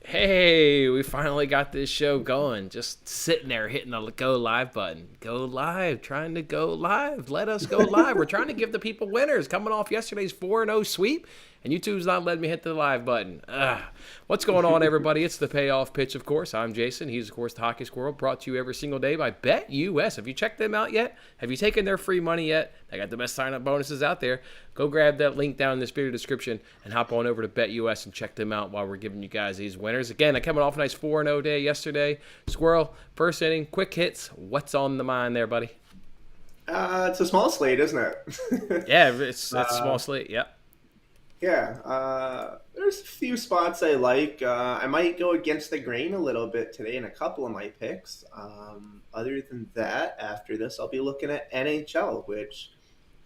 Hey, we finally got this show going. Just sitting there hitting the go live button. Go live, trying to go live. Let us go live. We're trying to give the people winners coming off yesterday's 4-0 sweep, and YouTube's not letting me hit the live button. What's going on, everybody? It's the payoff pitch, of course. I'm Jason. He's, of course, the Hockey Squirrel, brought to you every single day by BetUS. Have you checked them out yet? Have you taken their free money yet? They got the best sign-up bonuses out there. Go grab that link down in this video description and hop on over to BetUS and check them out while we're giving you guys these winners. Again, I coming off a nice 4-0 day yesterday. Squirrel, first inning, quick hits. What's on the mind there, buddy? It's a small slate, isn't it? Yeah, it's a small slate. Yep. Yeah, there's a few spots I like. I might go against the grain a little bit today in a couple of my picks. Other than that, after this, I'll be looking at NHL, which,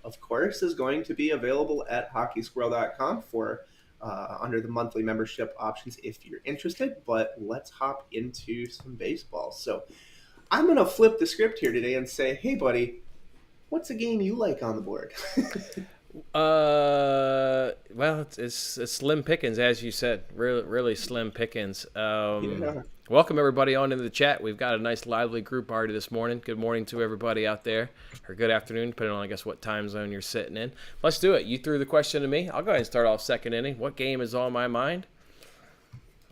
of course, is going to be available at hockeysquirrel.com for under the monthly membership options if you're interested. But let's hop into some baseball. So I'm going to flip the script here today and say, hey, buddy, what's a game you like on the board? Well, it's slim pickings, as you said. Really slim pickings. Yeah. Welcome everybody on into the chat. We've got a nice lively group party this morning. Good morning to everybody out there, or good afternoon, depending on I guess what time zone you're sitting in. Let's do it. You threw the question to me. I'll go ahead and start off second inning. What game is on my mind?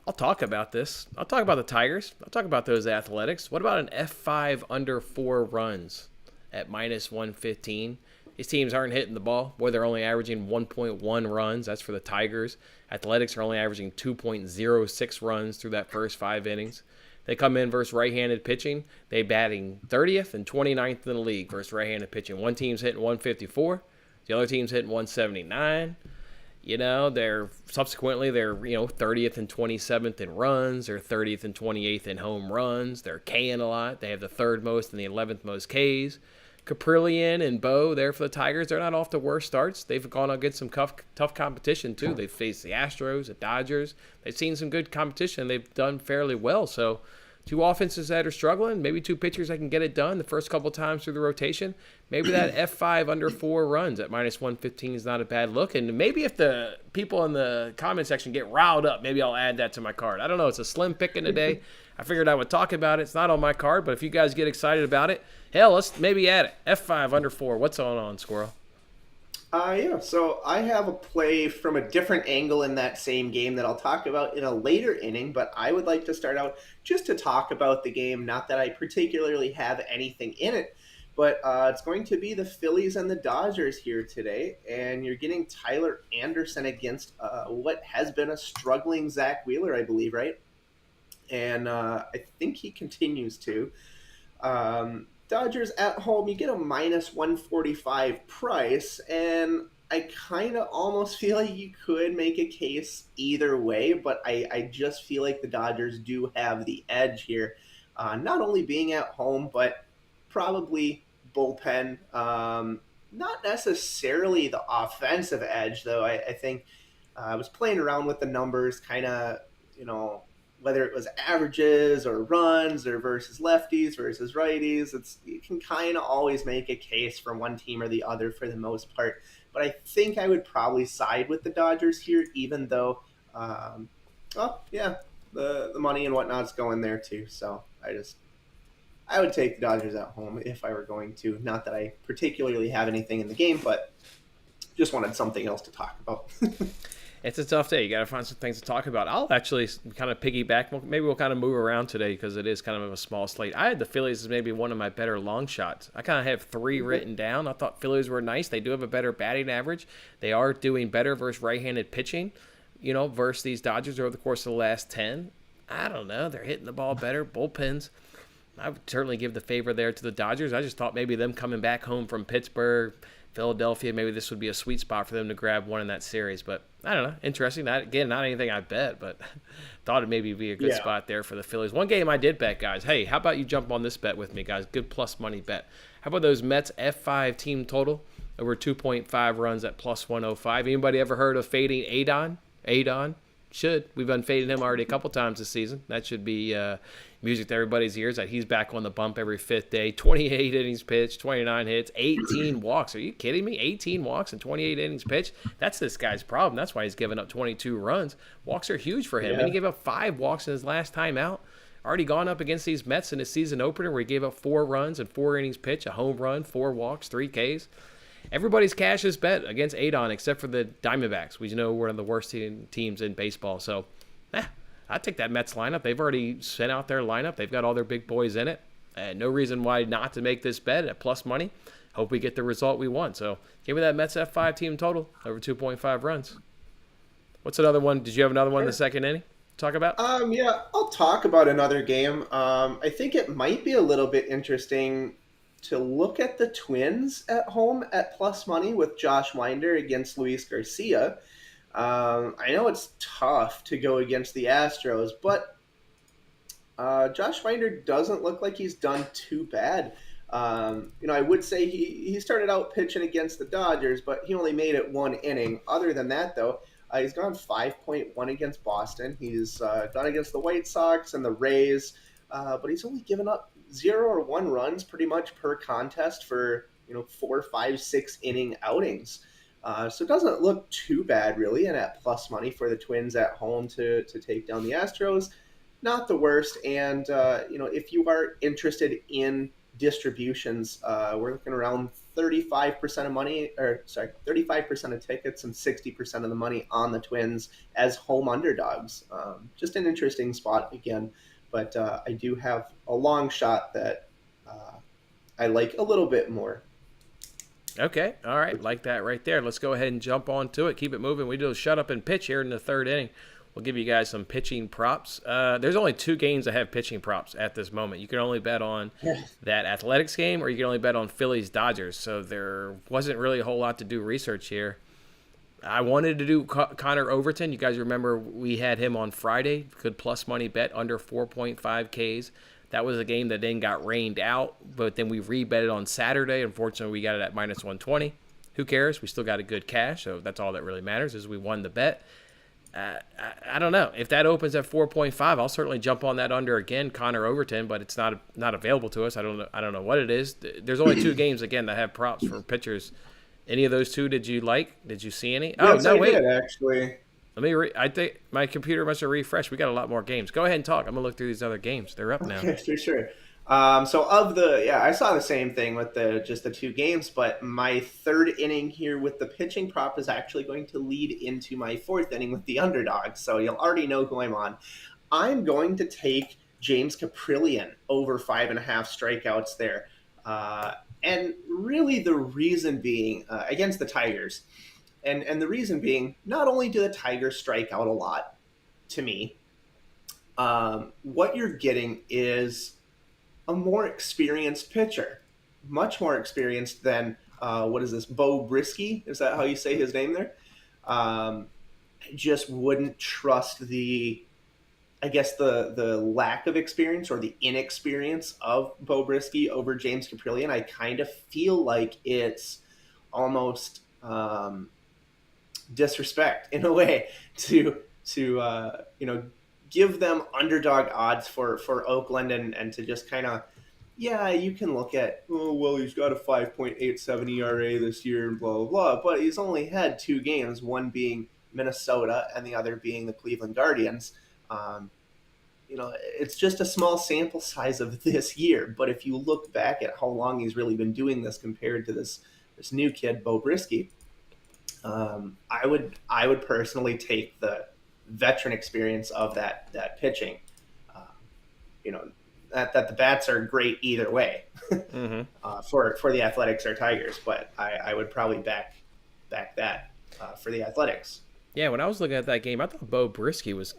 I'll talk about this. I'll talk about the Tigers. I'll talk about those Athletics. What about an F5 under 4 runs at -115? These teams aren't hitting the ball. Boy, they're only averaging 1.1 runs. That's for the Tigers. Athletics are only averaging 2.06 runs through that first 5 innings. They come in versus right-handed pitching. They batting 30th and 29th in the league versus right-handed pitching. One team's hitting 154. The other team's hitting 179. They're 30th and 27th in runs. They're 30th and 28th in home runs. They're K'ing a lot. They have the 3rd most and the 11th most Ks. Caprillion and Bo there for the Tigers. They're not off the worst starts. They've gone against some tough competition, too. They've faced the Astros, the Dodgers. They've seen some good competition. They've done fairly well. So 2 offenses that are struggling, maybe 2 pitchers that can get it done the first couple times through the rotation. Maybe that F5 under 4 runs at -115 is not a bad look. And maybe if the people in the comment section get riled up, maybe I'll add that to my card. I don't know. It's a slim pick in today. I figured I would talk about it. It's not on my card, but if you guys get excited about it, hell, let's maybe add it. F5 under 4. What's on, Squirrel? So I have a play from a different angle in that same game that I'll talk about in a later inning, but I would like to start out just to talk about the game, not that I particularly have anything in it, but it's going to be the Phillies and the Dodgers here today, and you're getting Tyler Anderson against what has been a struggling Zach Wheeler, I believe, right? And I think he continues to. Dodgers at home, you get a -145 price, and I kind of almost feel like you could make a case either way, but I just feel like the Dodgers do have the edge here, not only being at home, but probably bullpen. Not necessarily the offensive edge, though. I think I was playing around with the numbers, kind of, whether it was averages or runs or versus lefties versus righties, you can kind of always make a case for one team or the other for the most part. But I think I would probably side with the Dodgers here, even though, the money and whatnot's going there too. So I would take the Dodgers at home if I were going to. Not that I particularly have anything in the game, but just wanted something else to talk about. It's a tough day. You got to find some things to talk about. I'll actually kind of piggyback. Maybe we'll kind of move around today because it is kind of a small slate. I had the Phillies as maybe one of my better long shots. I kind of have 3 written down. I thought Phillies were nice. They do have a better batting average. They are doing better versus right-handed pitching, versus these Dodgers over the course of the last 10. I don't know. They're hitting the ball better. Bullpens. I would certainly give the favor there to the Dodgers. I just thought maybe them coming back home from Pittsburgh, Philadelphia, maybe this would be a sweet spot for them to grab one in that series. But I don't know. Interesting. Not anything I bet, but thought it maybe be a good spot there for the Phillies. One game I did bet, guys. Hey, how about you jump on this bet with me, guys? Good plus money bet. How about those Mets F5 team total over 2.5 runs at +105? Anybody ever heard of fading Adon? Should. We've unfaded him already a couple times this season. That should be music to everybody's ears that he's back on the bump every fifth day. 28 innings pitched, 29 hits, 18 walks. Are you kidding me? 18 walks and 28 innings pitched? That's this guy's problem. That's why he's given up 22 runs. Walks are huge for him. Yeah. And he gave up 5 walks in his last time out. Already gone up against these Mets in his season opener where he gave up 4 runs and 4 innings pitched, a home run, 4 walks, 3 Ks. Everybody's cash is bet against Adon except for the Diamondbacks. We know we're one of the worst teams in baseball. So, I take that Mets lineup. They've already sent out their lineup. They've got all their big boys in it. No reason why not to make this bet at plus money. Hope we get the result we want. So, give me that Mets F5 team total over 2.5 runs. What's another one? Did you have another one in the second inning? Talk about? Yeah, I'll talk about another game. I think it might be a little bit interesting to look at the Twins at home at plus money with Josh Winder against Luis Garcia. I know it's tough to go against the Astros, but Josh Winder doesn't look like he's done too bad. I would say he started out pitching against the Dodgers, but he only made it 1 inning. Other than that, though, he's gone 5.1 against Boston. He's gone against the White Sox and the Rays, but he's only given up 0 or 1 runs pretty much per contest for 4, 5, 6 inning outings. So it doesn't look too bad really, and at plus money for the Twins at home to take down the Astros, not the worst. And if you are interested in distributions, we're looking around 35% of money, 35% of tickets and 60% of the money on the Twins as home underdogs. Just an interesting spot again. But I do have a long shot that I like a little bit more. Okay. All right. Like that right there. Let's go ahead and jump on to it. Keep it moving. We do a shut up and pitch here in the third inning. We'll give you guys some pitching props. There's only 2 games that have pitching props at this moment. You can only bet on that Athletics game or you can only bet on Phillies Dodgers. So there wasn't really a whole lot to do research here. I wanted to do Connor Overton. You guys remember we had him on Friday. Good plus money bet under 4.5 Ks. That was a game that then got rained out, but then we rebetted on Saturday. Unfortunately, we got it at minus 120. Who cares? We still got a good cash, so that's all that really matters is we won the bet. I don't know. If that opens at 4.5, I'll certainly jump on that under again, Connor Overton, but it's not available to us. I don't know what it is. There's only 2 games, again, that have props for pitchers. Any of those 2 did you like? Did you see any? Yes, I did, actually. Let me. I think my computer must have refreshed. We got a lot more games. Go ahead and talk. I'm gonna look through these other games. They're up now. Okay, for sure. So I saw the same thing with the 2 games, but my third inning here with the pitching prop is actually going to lead into my 4th inning with the underdog. So you'll already know who I'm on. I'm going to take James Caprillion over 5.5 strikeouts there. And really the reason being against the Tigers. And the reason being, not only do the Tigers strike out a lot, to me, what you're getting is a more experienced pitcher, much more experienced than, Bo Brisky? Is that how you say his name there? I just wouldn't trust the lack of experience or the inexperience of Bo Brisky over James Caprillion. I kind of feel like it's almost disrespect in a way to give them underdog odds for Oakland and to just kind of, you can look at, he's got a 5.87 ERA this year and blah, blah, blah, but he's only had 2 games, one being Minnesota and the other being the Cleveland Guardians. It's just a small sample size of this year, but if you look back at how long he's really been doing this compared to this new kid, Bo Brisky, I would personally take the veteran experience of that pitching. That the bats are great either way for the Athletics or Tigers, but I would probably back that for the Athletics. Yeah, when I was looking at that game, I thought Bo Brisky was.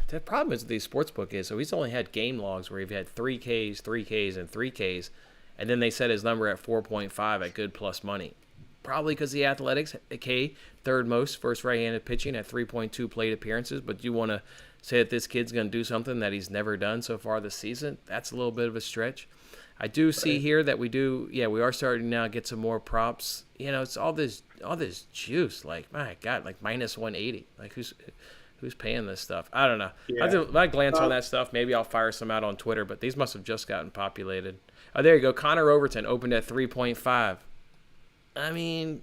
The problem is the sportsbook is, so he's only had game logs where he's had 3 Ks, 3 Ks, and 3 Ks, and then they set his number at 4.5 at good plus money. Probably because the Athletics, K, third most first right-handed pitching at 3.2 plate appearances, but you want to say that this kid's going to do something that he's never done so far this season, that's a little bit of a stretch. I do see here that we are starting now to get some more props. It's all this juice. Like, my God, like minus 180. Like, Who's paying this stuff? I don't know. Yeah. I glance on that stuff. Maybe I'll fire some out on Twitter, but these must have just gotten populated. Oh, there you go. Connor Overton opened at 3.5. I mean,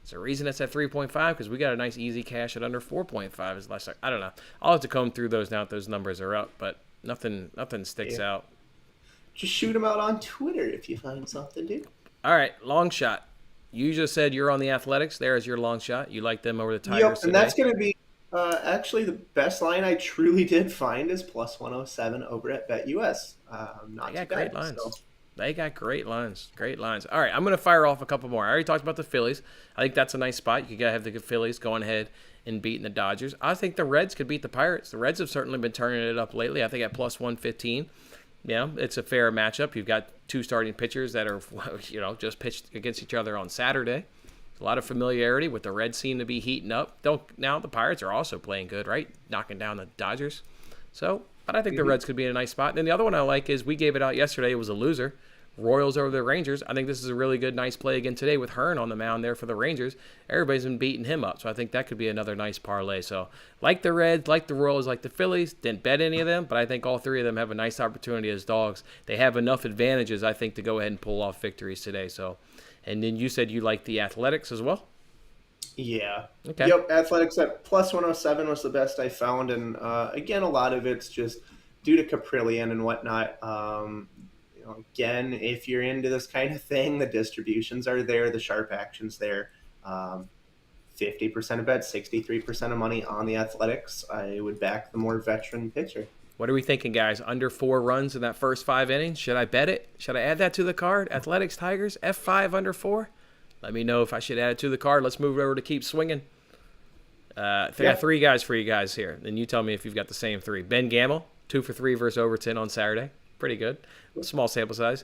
it's a reason it's at 3.5 because we got a nice easy cash at under 4.5 is less. I don't know. I'll have to comb through those now if those numbers are up, but nothing sticks out. Just shoot them out on Twitter if you find something, dude. All right, long shot. You just said you're on the Athletics. There's your long shot. You like them over the Tigers Yep, today. and that's going to be actually the best line I truly did find is plus 107 over at BetUS. Not They got too great bad. lines. So. They got great lines. Great lines. All right, I'm going to fire off a couple more. I already talked about the Phillies. I think that's a nice spot. You got to have the Phillies going ahead and beating the Dodgers. I think the Reds could beat the Pirates. The Reds have certainly been turning it up lately. I think at plus 115. Yeah, it's a fair matchup. You've got two starting pitchers that are, just pitched against each other on Saturday. A lot of familiarity with the Reds seem to be heating up. Now the Pirates are also playing good, right? Knocking down the Dodgers. But I think the Reds could be in a nice spot. And then the other one I like is we gave it out yesterday. It was a loser. Royals over the Rangers. I think this is a really good, nice play again today with Hearn on the mound there for the Rangers. Everybody's been beating him up, so I think that could be another nice parlay. So like the Reds, like the Royals, like the Phillies. Didn't bet any of them, but I think all three of them have a nice opportunity as dogs. They have enough advantages, I think, to go ahead and pull off victories today. So, and then you said you like the Athletics as well? Yeah. Okay. Yep, Athletics at plus 107 was the best I found. And again, a lot of it's just due to Caprillion and whatnot. Again, if you're into this kind of thing, the distributions are there, the sharp action's there. 50% of bets, 63% of money on the Athletics. I would back the more veteran pitcher. What are we thinking, guys? Under 4 runs in that first 5 innings? Should I bet it? Should I add that to the card? Athletics, Tigers, F5 under 4? Let me know if I should add it to the card. Let's move it over to keep swinging. I got 3 guys for you guys here. Then you tell me if you've got the same 3. Ben Gamel, 2 for 3 versus Overton on Saturday. Pretty good. Small sample size.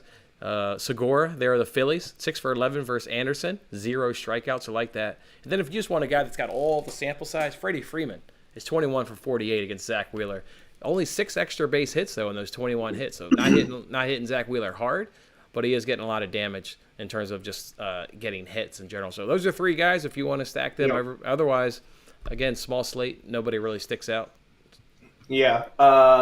Segura, there are the Phillies, 6 for 11 versus Anderson. 0 strikeouts. I like that. And then if you just want a guy that's got all the sample size, Freddie Freeman is 21 for 48 against Zach Wheeler. Only 6 extra base hits, though, in those 21 hits. So not hitting Zach Wheeler hard, but he is getting a lot of damage in terms of just getting hits in general. So those are 3 guys if you want to stack them. Yep. Otherwise, again, small slate. Nobody really sticks out. Yeah.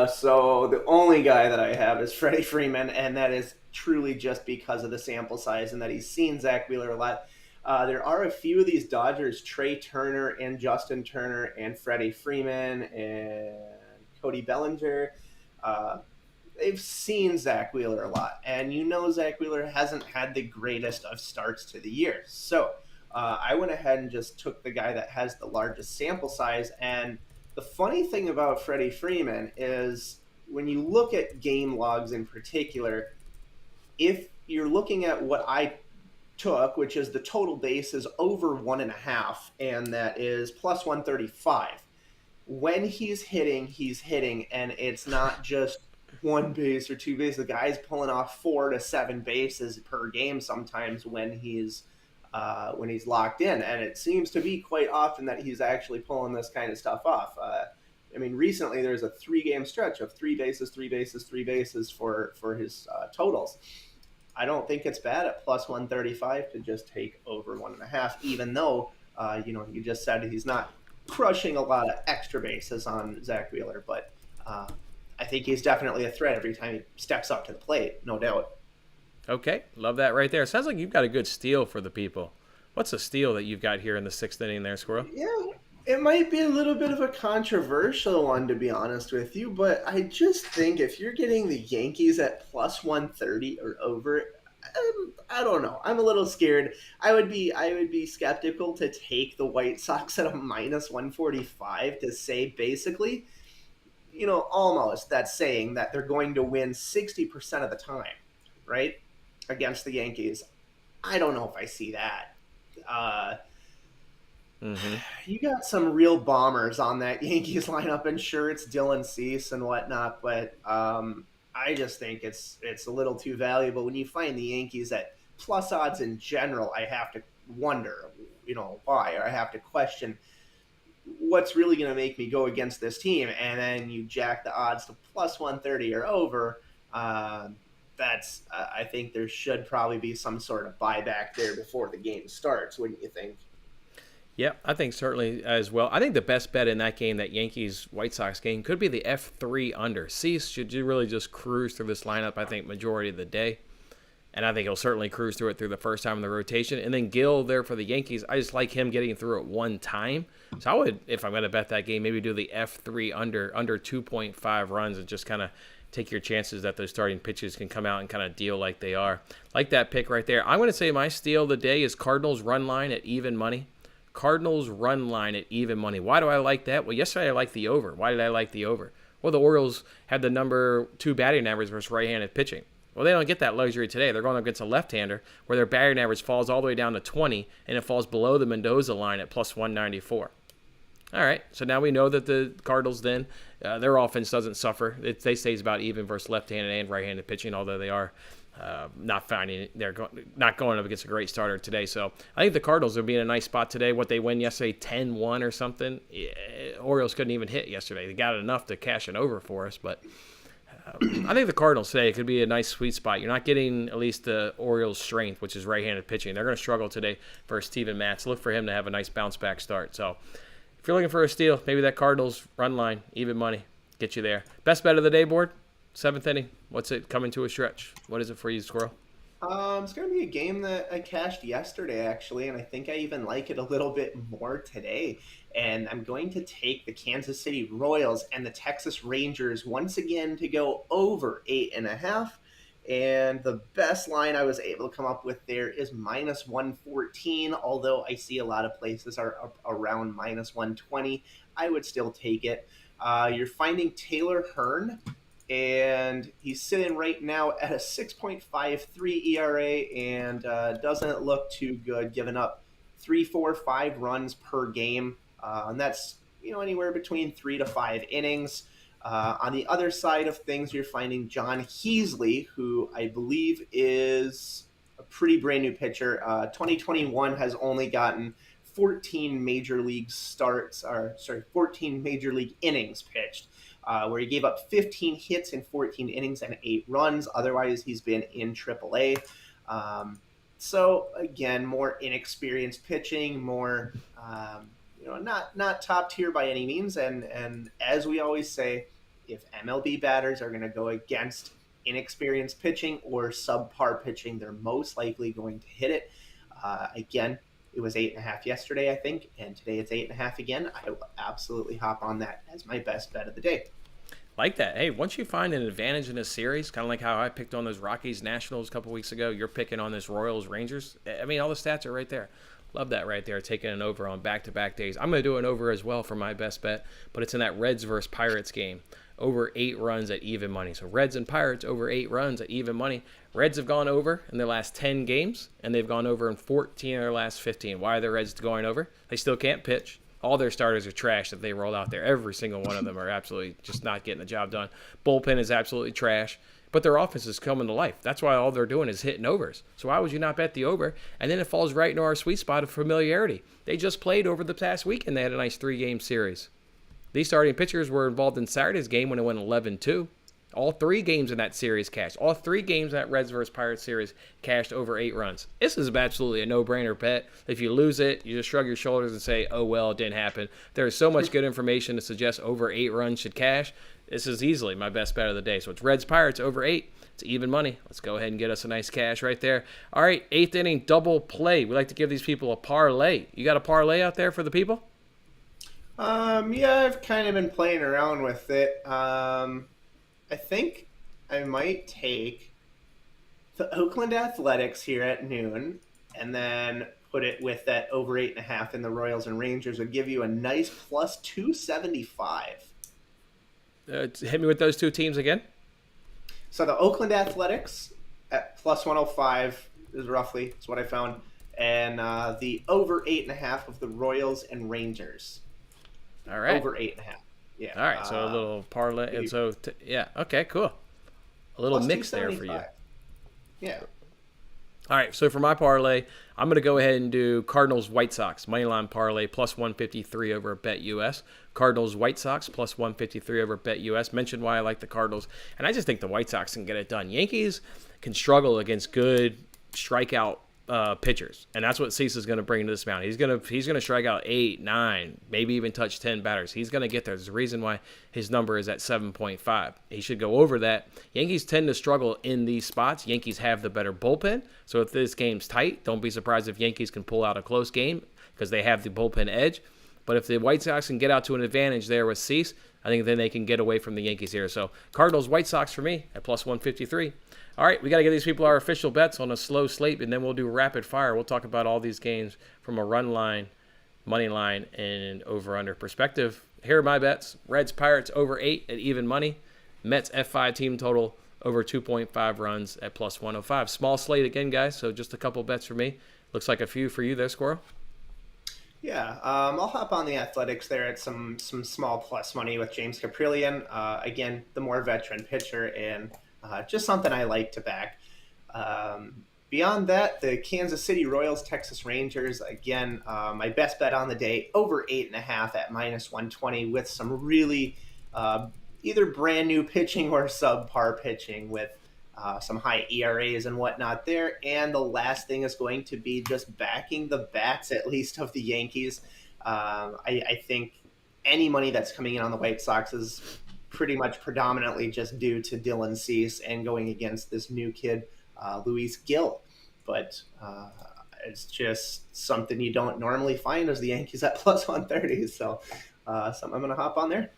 So the only guy that I have is Freddie Freeman, and that is truly just because of the sample size and that he's seen Zach Wheeler a lot. There are a few of these Dodgers, Trey Turner and Justin Turner and Freddie Freeman and Cody Bellinger. They've seen Zach Wheeler a lot, and Zach Wheeler hasn't had the greatest of starts to the year. So I went ahead and just took the guy that has the largest sample size. And the funny thing about Freddie Freeman is when you look at game logs in particular, if you're looking at what I took, which is the total base is over 1.5, and that is plus 135. When he's hitting, and it's not just 1 base or 2 bases. The guy's pulling off 4 to 7 bases per game sometimes when he's locked in, and it seems to be quite often that he's actually pulling this kind of stuff off. Recently there's a 3-game stretch of 3 bases, 3 bases, 3 bases for his totals. I don't think it's bad at plus 135 to just take over 1.5, even though you just said he's not crushing a lot of extra bases on Zach Wheeler, but I think he's definitely a threat every time he steps up to the plate, no doubt. Okay, love that right there. Sounds like you've got a good steal for the people. What's a steal that you've got here in the 6th inning there, Squirrel? Yeah, it might be a little bit of a controversial one, to be honest with you, but I just think if you're getting the Yankees at plus 130 or over, I don't know. I'm a little scared. I would be skeptical to take the White Sox at a minus 145 to say basically, almost that's saying that they're going to win 60% of the time, right, against the Yankees. I don't know if I see that. You got some real bombers on that Yankees lineup, and sure, it's Dylan Cease and whatnot, but I just think it's a little too valuable. When you find the Yankees at plus odds in general, I have to wonder, why, or I have to question what's really going to make me go against this team. And then you jack the odds to plus 130 or over. I think there should probably be some sort of buyback there before the game starts, wouldn't you think? Yeah, I think certainly as well. I think the best bet in that game, that Yankees-White Sox game, could be the F3 under. Cease should you really just cruise through this lineup, I think, majority of the day. And I think he'll certainly cruise through it through the first time in the rotation. And then Gill there for the Yankees, I just like him getting through it one time. So I would, if I'm going to bet that game, maybe do the F3 under 2.5 runs and just kind of take your chances that those starting pitchers can come out and kind of deal like they are. Like that pick right there. I'm going to say my steal of the day is Cardinals run line at even money. Cardinals run line at even money. Why do I like that? Well, yesterday I liked the over. Why did I like the over? Well, the Orioles had the number 2 batting average versus right-handed pitching. Well, they don't get that luxury today. They're going up against a left-hander where their batting average falls all the way down to 20, and it falls below the Mendoza line at plus 194. All right, so now we know that the Cardinals then, their offense doesn't suffer. They stays about even versus left-handed and right-handed pitching, although they are not going up against a great starter today. So I think the Cardinals will be in a nice spot today. What they win yesterday, 10-1 or something. Orioles couldn't even hit yesterday. They got enough to cash it over for us, but I think the Cardinals today could be a nice sweet spot. You're not getting at least the Orioles' strength, which is right-handed pitching. They're going to struggle today versus Steven Matz. Look for him to have a nice bounce-back start. So if you're looking for a steal, maybe that Cardinals run line, even money, get you there. Best bet of the day, board? 7th inning. What's it coming to a stretch? What is it for you, Squirrel? It's going to be a game that I cashed yesterday, actually, and I think I even like it a little bit more today. And I'm going to take the Kansas City Royals and the Texas Rangers once again to go over 8.5. And the best line I was able to come up with there is minus 114, although I see a lot of places are up around minus 120. I would still take it. You're finding Taylor Hearn, and he's sitting right now at a 6.53 ERA and doesn't look too good, giving up 3, 4, 5 runs per game. And that's anywhere between 3 to 5 innings. On the other side of things, you're finding John Heasley, who I believe is a pretty brand new pitcher. 2021 has only gotten 14 major league 14 major league innings pitched, where he gave up 15 hits in 14 innings and 8 runs. Otherwise, he's been in AAA. So again, more inexperienced pitching, more not top tier by any means. And as we always say, if MLB batters are going to go against inexperienced pitching or subpar pitching, they're most likely going to hit it. Again, it was 8.5 yesterday, I think, and today it's 8.5 again. I will absolutely hop on that as my best bet of the day. Like that. Hey, once you find an advantage in a series, kind of like how I picked on those Rockies Nationals a couple weeks ago, you're picking on this Royals Rangers. I mean, all the stats are right there. Love that right there, taking an over on back-to-back days. I'm going to do an over as well for my best bet, but it's in that Reds versus Pirates game. Over 8 runs at even money. So Reds and Pirates over 8 runs at even money. Reds have gone over in their last 10 games, and they've gone over in 14 of their last 15. Why are the Reds going over? They still can't pitch. All their starters are trash that they roll out there. Every single one of them are absolutely just not getting the job done. Bullpen is absolutely trash, but their offense is coming to life. That's why all they're doing is hitting overs. So why would you not bet the over? And then it falls right into our sweet spot of familiarity. They just played over the past weekend. They had a nice 3-game series. These starting pitchers were involved in Saturday's game when it went 11-2. All 3 games in that series cashed. All 3 games in that Reds versus Pirates series cashed over 8 runs. This is absolutely a no-brainer bet. If you lose it, you just shrug your shoulders and say, oh, well, it didn't happen. There's so much good information to suggest over 8 runs should cash. This is easily my best bet of the day. So it's Reds Pirates over 8. It's even money. Let's go ahead and get us a nice cash right there. All right, 8th inning double play. We like to give these people a parlay. You got a parlay out there for the people? Yeah, I've kind of been playing around with it. I think I might take the Oakland Athletics here at noon and then put it with that over 8.5 in the Royals and Rangers would give you a nice plus 275. Hit me with those 2 teams again. So the Oakland Athletics at plus 105 is what I found. And the over 8.5 of the Royals and Rangers. All right. Over 8.5. Yeah. All right. So a little parlay. And so, yeah. Okay, cool. A little mix there for you. Yeah. All right. So for my parlay, I'm going to go ahead and do Cardinals White Sox moneyline parlay plus 153 over at BetUS. Cardinals White Sox plus 153 over at BetUS. Mentioned why I like the Cardinals, and I just think the White Sox can get it done. Yankees can struggle against good strikeout pitchers, and that's what Cease is going to bring to this mound. He's going to strike out 8, 9, maybe even touch 10 batters. He's going to get there. There's a reason why his number is at 7.5. He should go over that. Yankees tend to struggle in these spots. Yankees have the better bullpen, so if this game's tight, don't be surprised if Yankees can pull out a close game because they have the bullpen edge. But if the White Sox can get out to an advantage there with Cease, I think then they can get away from the Yankees here. So Cardinals, White Sox for me at plus 153. All right, we got to give these people our official bets on a slow slate, and then we'll do rapid fire. We'll talk about all these games from a run line, money line, and over-under perspective. Here are my bets. Reds, Pirates over 8 at even money. Mets F5 team total over 2.5 runs at plus 105. Small slate again, guys, so just a couple bets for me. Looks like a few for you there, Squirrel. Yeah, I'll hop on the Athletics there at some small plus money with James Caprillion. Again, the more veteran pitcher, and just something I like to back. Beyond that, the Kansas City Royals, Texas Rangers. Again, my best bet on the day, over 8.5 at minus 120 with some really either brand new pitching or subpar pitching with some high ERAs and whatnot there. And the last thing is going to be just backing the bats, at least of the Yankees. I think any money that's coming in on the White Sox is pretty much predominantly just due to Dylan Cease and going against this new kid, Luis Gil. But it's just something you don't normally find as the Yankees at plus 130. So something I'm going to hop on there.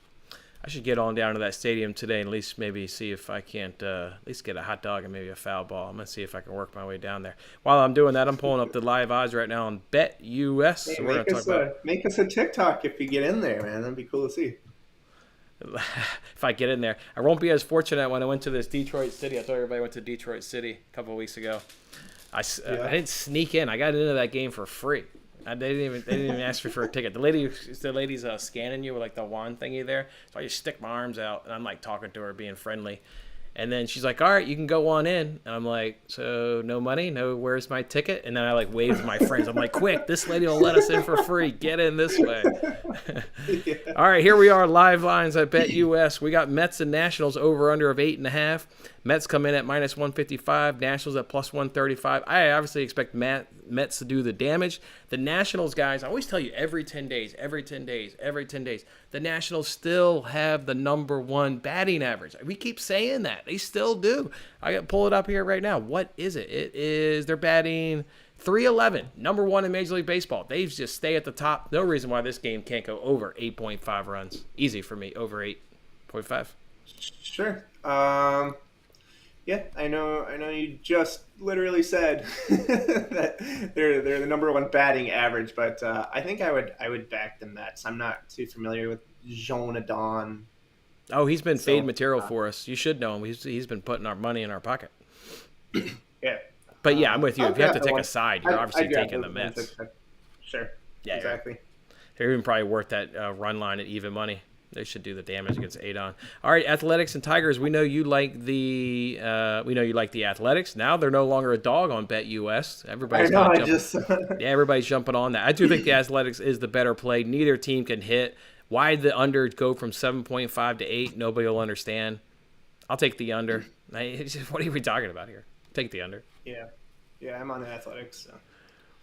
I should get on down to that stadium today and at least maybe see if I can't at least get a hot dog and maybe a foul ball. I'm going to see if I can work my way down there. While I'm doing that, I'm pulling up the live odds right now on BetUS. Hey, So make us a TikTok if you get in there, man. That'd be cool to see. If I get in there. I won't be as fortunate when I went to this Detroit City. I thought everybody went to Detroit City a couple of weeks ago. I didn't sneak in. I got into that game for free. They didn't even ask me for a ticket. The lady's scanning you with like the wand thingy there. So I just stick my arms out and I'm like talking to her, being friendly. And then she's like, all right, you can go on in. And I'm like, so no money? No, where's my ticket? And then I like wave to my friends. I'm like, quick, this lady will let us in for free. Get in this way. Yeah. All right, here we are, live lines at BetUS. We got Mets and Nationals over under of 8.5. Mets come in at minus 155. Nationals at plus 135. I obviously expect Mets to do the damage. The Nationals, guys, I always tell you every 10 days, the Nationals still have the number one batting average. We keep saying that. They still do. I got pull it up here right now. What is it? They're batting 311, number one in Major League Baseball. They just stay at the top. No reason why this game can't go over 8.5 runs. Easy for me, over 8.5. Sure. Yeah, I know you just literally said that they're the number one batting average, but I think I would back the Mets. I'm not too familiar with Jean Adon. Oh, he's been fade material for us. You should know him. He's been putting our money in our pocket. Yeah. But yeah, I'm with you. If you have to take a side, you're obviously taking the Mets. Sure. Yeah, exactly. They're even probably worth that run line at even money. They should do the damage against Adon. All right, Athletics and Tigers. We know you like the Athletics. Now they're no longer a dog on BetUS. Everybody's jumping on that. I do think the Athletics is the better play. Neither team can hit. Why the under go from 7.5 to 8? Nobody will understand. I'll take the under. What are we talking about here? Take the under. Yeah, I'm on the Athletics. So.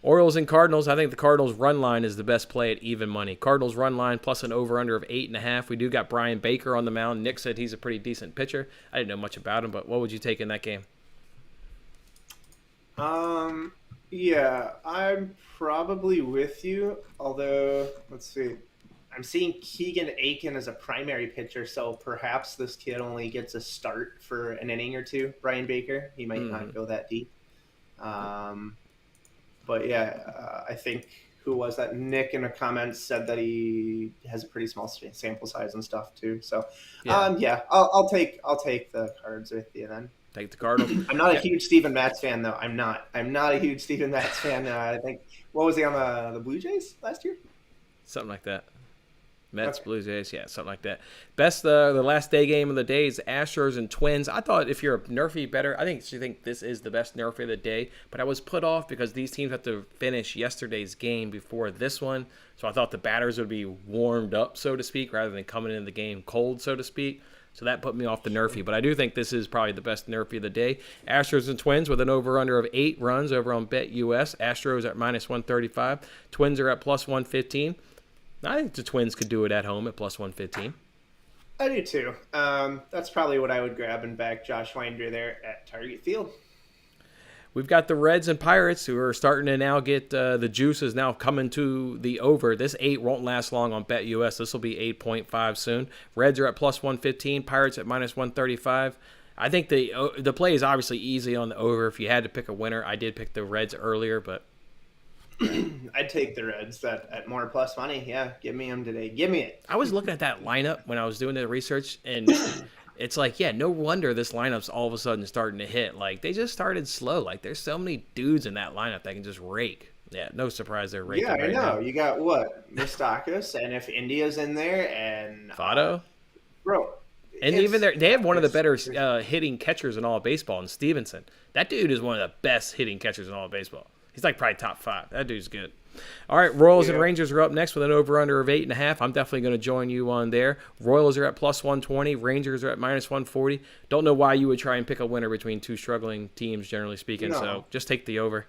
Orioles and Cardinals. I think the Cardinals run line is the best play at even money. Cardinals run line plus an over-under of 8.5. We do got Brian Baker on the mound. Nick said he's a pretty decent pitcher. I didn't know much about him, but what would you take in that game? Yeah, I'm probably with you. Although, let's see. I'm seeing Keegan Aiken as a primary pitcher, so perhaps this kid only gets a start for an inning or two. Brian Baker, he might not go that deep. But yeah, I think who was that? Nick in the comments said that he has a pretty small sample size and stuff too. So I'll take the Cards with you then. Take the Cardinals. I'm not a huge Steven Matz fan though. I'm not a huge Steven Matz fan. I think what was he on the Blue Jays last year? Something like that. Mets, okay. Blue Jays, yeah, something like that. Best the last day game of the day is Astros and Twins. I thought if you're a NRFI better, I think this is the best NRFI of the day. But I was put off because these teams have to finish yesterday's game before this one. So I thought the batters would be warmed up, so to speak, rather than coming into the game cold, so to speak. So that put me off the NRFI. But I do think this is probably the best NRFI of the day. Astros and Twins with an over-under of 8 runs over on BetUS. Astros at -135. Twins are at +115. I think the Twins could do it at home at +115. I do too. That's probably what I would grab and back Josh Winder there at Target Field. We've got the Reds and Pirates who are starting to now get the juices now coming to the over. This 8 won't last long on BetUS. This will be 8.5 soon. Reds are at +115. Pirates at -135. I think the play is obviously easy on the over. If you had to pick a winner, I did pick the Reds earlier, but I'd take the Reds at more plus money. Yeah, give me them today. Give me it. I was looking at that lineup when I was doing the research, and it's like, yeah, no wonder this lineup's all of a sudden starting to hit. Like, they just started slow. Like, there's so many dudes in that lineup that can just rake. Yeah, no surprise they're raking. Yeah, I right know. now. You got what? Mustakis, and if India's in there, and Votto. Bro. And even they have one of the better hitting catchers in all of baseball, in Stevenson. That dude is one of the best hitting catchers in all of baseball. He's like probably top 5. That dude's good. All right, Royals and Rangers are up next with an over-under of 8.5. I'm definitely going to join you on there. Royals are at +120. Rangers are at -140. Don't know why you would try and pick a winner between two struggling teams, generally speaking. No. So just take the over.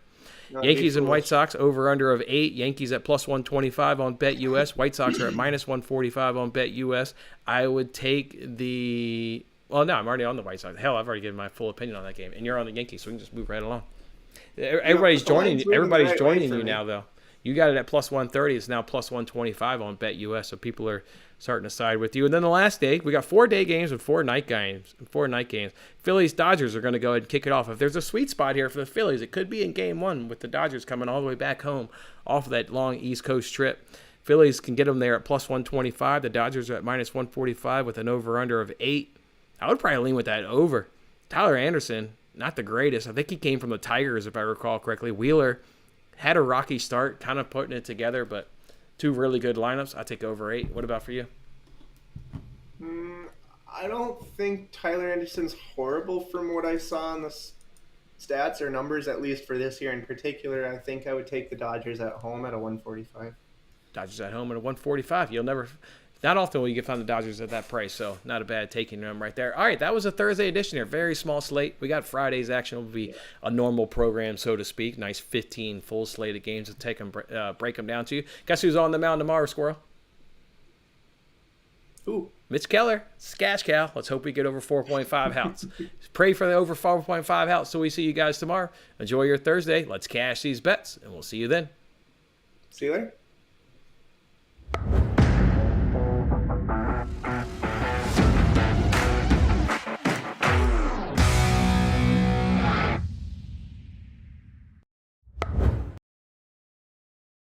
Yankees and White Sox, over-under of 8. Yankees at +125 on BetUS. White Sox are at -145 on BetUS. I would take the – well, no, I'm already on the White Sox. Hell, I've already given my full opinion on that game. And you're on the Yankees, so we can just move right along. Everybody's joining you now, though. You got it at +130. It's now +125 on BetUS, so people are starting to side with you. And then the last day, we got 4-day games with 4 night games. Phillies, Dodgers are going to go ahead and kick it off. If there's a sweet spot here for the Phillies, it could be in Game 1 with the Dodgers coming all the way back home off of that long East Coast trip. Phillies can get them there at +125. The Dodgers are at -145 with an over-under of 8. I would probably lean with that over. Tyler Anderson, not the greatest. I think he came from the Tigers, if I recall correctly. Wheeler had a rocky start, kind of putting it together, but 2 really good lineups. I take over 8. What about for you? I don't think Tyler Anderson's horrible from what I saw in the stats or numbers, at least for this year in particular. I think I would take the Dodgers at home at a 145. Dodgers at home at a 145. Not often will you find the Dodgers at that price, so not a bad taking them right there. All right, that was a Thursday edition here. Very small slate. We got Friday's action. It will be a normal program, so to speak. Nice 15 full slate of games to take them, break them down to you. Guess who's on the mound tomorrow, Squirrel? Ooh. Mitch Keller. Cash cow. Let's hope we get over 4.5 outs. Pray for the over 4.5 outs till we see you guys tomorrow. Enjoy your Thursday. Let's cash these bets, and we'll see you then. See you later.